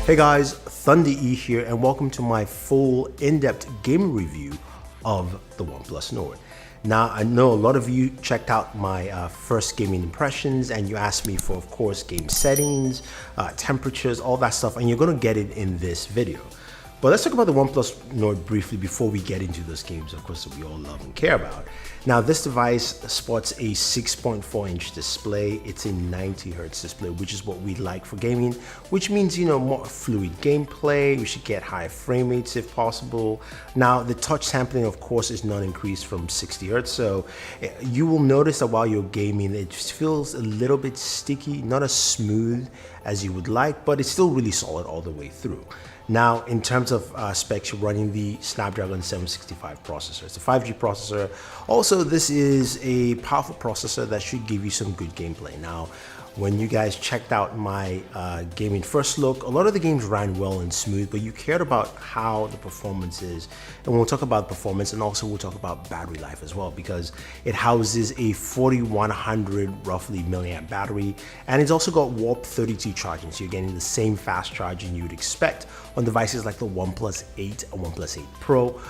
Hey guys, Thunder E here, and welcome to my full in-depth gaming review of the OnePlus Nord. Now, I know a lot of you checked out my first gaming impressions, and you asked me for, of course, game settings, temperatures, all that stuff, and you're going to get it in this video. But let's talk about the OnePlus Nord briefly before we get into those games, of course, that we all love and care about. Now, this device sports a 6.4-inch display. It's a 90Hz display, which is what we like for gaming, which means, more fluid gameplay. We should get higher frame rates if possible. Now, the touch sampling, of course, is not increased from 60Hz, so you will notice that while you're gaming, it just feels a little bit sticky, not as smooth as you would like, but it's still really solid all the way through. Now, in terms of specs, you're running the Snapdragon 765 processor. It's a 5G processor. Also, this is a powerful processor that should give you some good gameplay. Now, when you guys checked out my gaming first look, a lot of the games ran well and smooth, but you cared about how the performance is. And we'll talk about performance, and also we'll talk about battery life as well, because it houses a 4100 roughly milliamp battery, and it's also got Warp 32 charging, so you're getting the same fast charging you'd expect on devices like the OnePlus 8 and OnePlus 8 Pro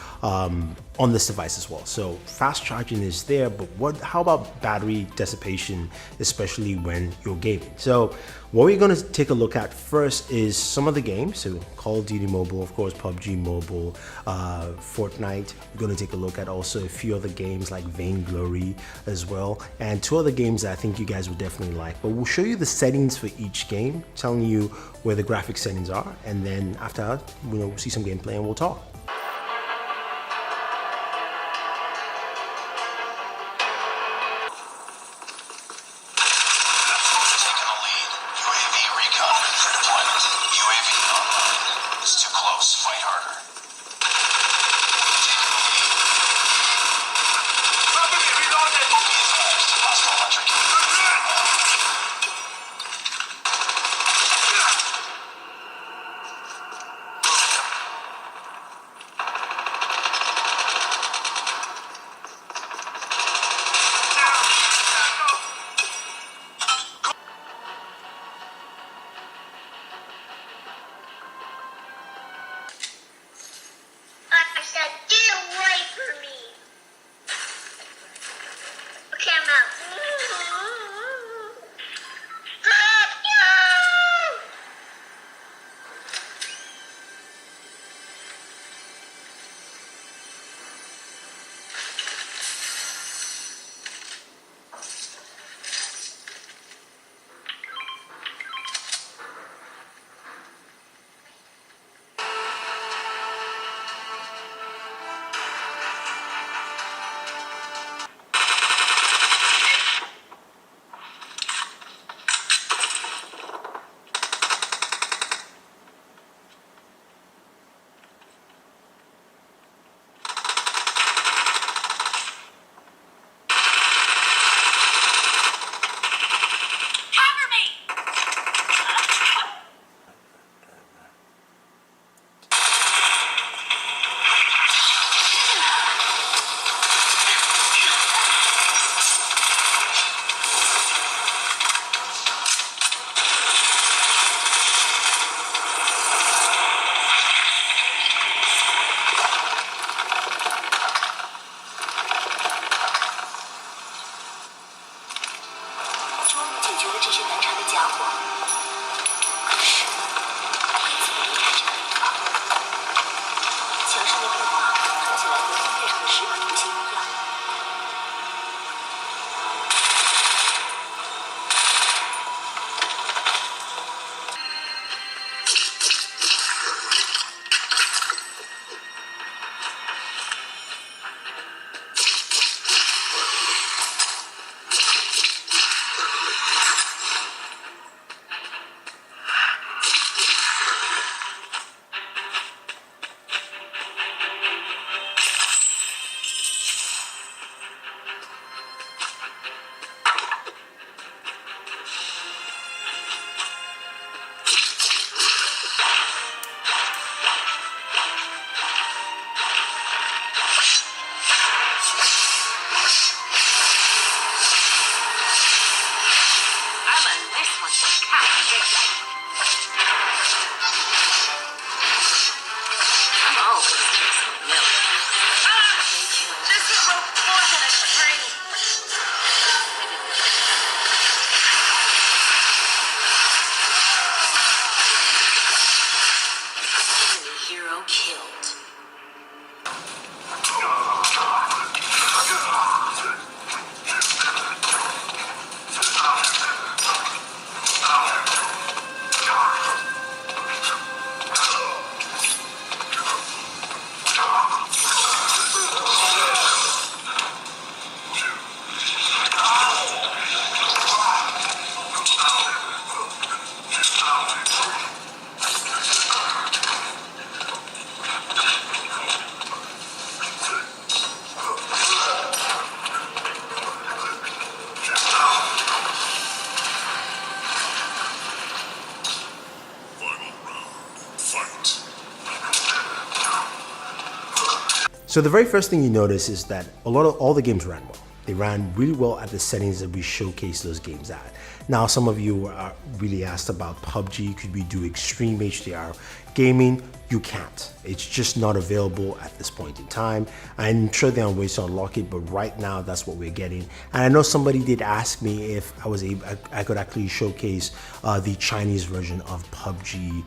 on this device as well. So fast charging is there, but how about battery dissipation, especially when you're gaming? So what we're going to take a look at first is some of the games. So Call of Duty Mobile, of course, PUBG Mobile, Fortnite. We're going to take a look at also a few other games like Vainglory as well, and two other games that I think you guys would definitely like. But we'll show you the settings for each game, telling you where the graphic settings are, and then after that, we'll see some gameplay and we'll talk. So the very first thing you notice is that all the games ran well. They ran really well at the settings that we showcased those games at. Now, some of you are really asked about PUBG. Could we do extreme HDR gaming? You can't. It's just not available at this point in time. I'm sure they're on ways to unlock it, but right now that's what we're getting. And I know somebody did ask me if I could actually showcase the Chinese version of PUBG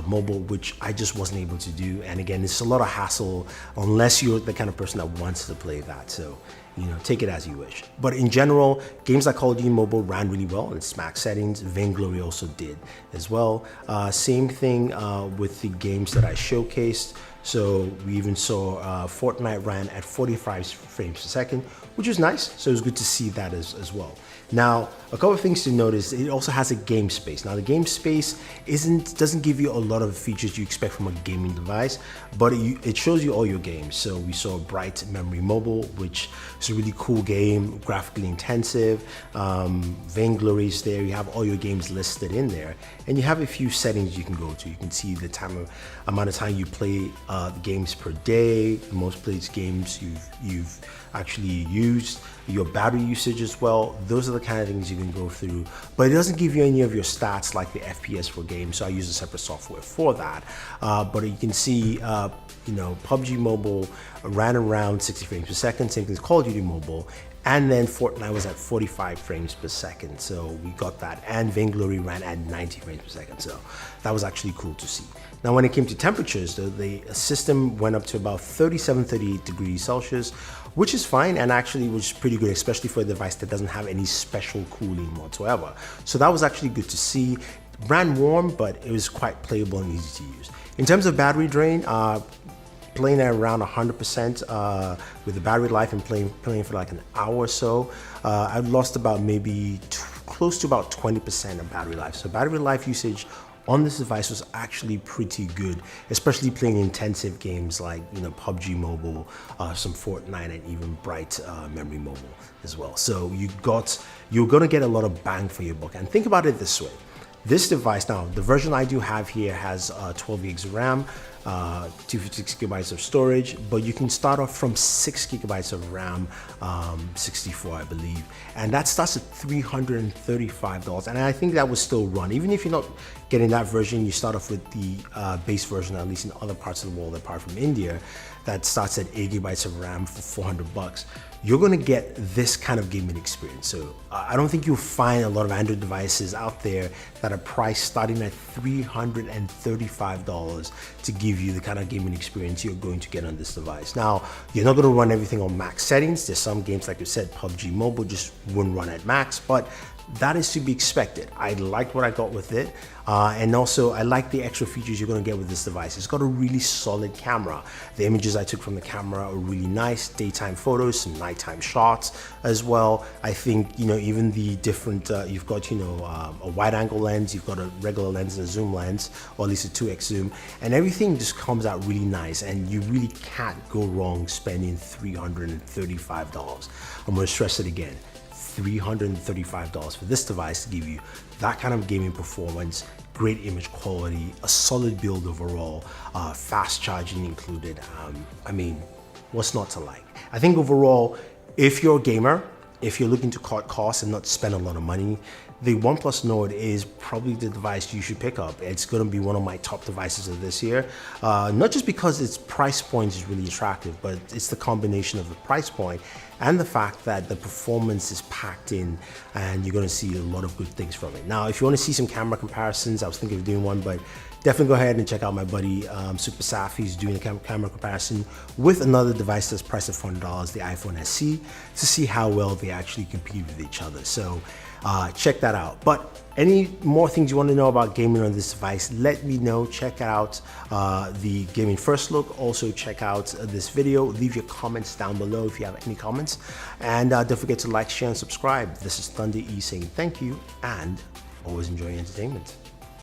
mobile, which I just wasn't able to do. And again, it's a lot of hassle unless you're the kind of person that wants to play that. So, you know, take it as you wish. But in general, games like Call of Duty Mobile ran really well in its max settings. Vainglory also did as well. Same thing with the games that I showcased. So we even saw Fortnite ran at 45 frames per second, which is nice. So it was good to see that as well. Now, a couple of things to notice, it also has a game space. Now the game space doesn't give you a lot of features you expect from a gaming device, but it shows you all your games. So we saw Bright Memory Mobile, which is a really cool game, graphically intensive. Vainglory is there. You have all your games listed in there, and you have a few settings you can go to. You can see the amount of time you play the games per day, the most played games you've actually used, your battery usage as well. Those are the kind of things you can go through, but it doesn't give you any of your stats like the FPS for games, so I use a separate software for that. But you can see, you know, PUBG Mobile ran around 60 frames per second, same thing as Call of Duty Mobile, and then Fortnite was at 45 frames per second, so we got that, and Vainglory ran at 90 frames per second, so that was actually cool to see. Now, when it came to temperatures, though, the system went up to about 38 degrees Celsius, which is fine, and actually was pretty good, especially for a device that doesn't have any special cooling whatsoever. So that was actually good to see. It ran warm, but it was quite playable and easy to use. In terms of battery drain, playing at around 100% with the battery life and playing for like an hour or so, I've lost about maybe close to about 20% of battery life. So battery life usage on this device was actually pretty good, especially playing intensive games like, you know, PUBG Mobile, some Fortnite, and even Bright Memory Mobile as well. So you're gonna get a lot of bang for your buck. And think about it this way. This device, now the version I do have here has 12 gigs of RAM, 256 gigabytes of storage, but you can start off from 6 gigabytes of RAM, 64 I believe, and that starts at $335, and I think that will still run. Even if you're not getting that version, you start off with the base version, at least in other parts of the world apart from India, that starts at 8 gigabytes of RAM for 400 bucks. You're gonna get this kind of gaming experience. So I don't think you'll find a lot of Android devices out there that are priced starting at $335 to give you the kind of gaming experience you're going to get on this device. Now, you're not gonna run everything on max settings. There's some games, like you said, PUBG Mobile just wouldn't run at max, but that is to be expected. I liked what I got with it. And also I like the extra features you're gonna get with this device. It's got a really solid camera. The images I took from the camera are really nice, daytime photos, some nighttime shots as well. I think, you know, even the different, you've got, you know, a wide angle lens, you've got a regular lens and a zoom lens, or at least a 2x zoom, and everything just comes out really nice, and you really can't go wrong spending $335. I'm gonna stress it again. $335 for this device to give you that kind of gaming performance, great image quality, a solid build overall, fast charging included. I mean, what's not to like? I think overall, if you're a gamer, if you're looking to cut costs and not spend a lot of money, the OnePlus Nord is probably the device you should pick up. It's going to be one of my top devices of this year, not just because its price point is really attractive, but it's the combination of the price point and the fact that the performance is packed in, and you're going to see a lot of good things from it. Now, if you want to see some camera comparisons, I was thinking of doing one, but definitely go ahead and check out my buddy Super Saf. He's doing a camera comparison with another device that's priced at $400, the iPhone SE, to see how well they actually compete with each other. So check that out. But any more things you want to know about gaming on this device, let me know. Check out the Gaming First Look. Also check out this video. Leave your comments down below if you have any comments. And don't forget to like, share, and subscribe. This is Thunder E saying thank you, and always enjoy your entertainment.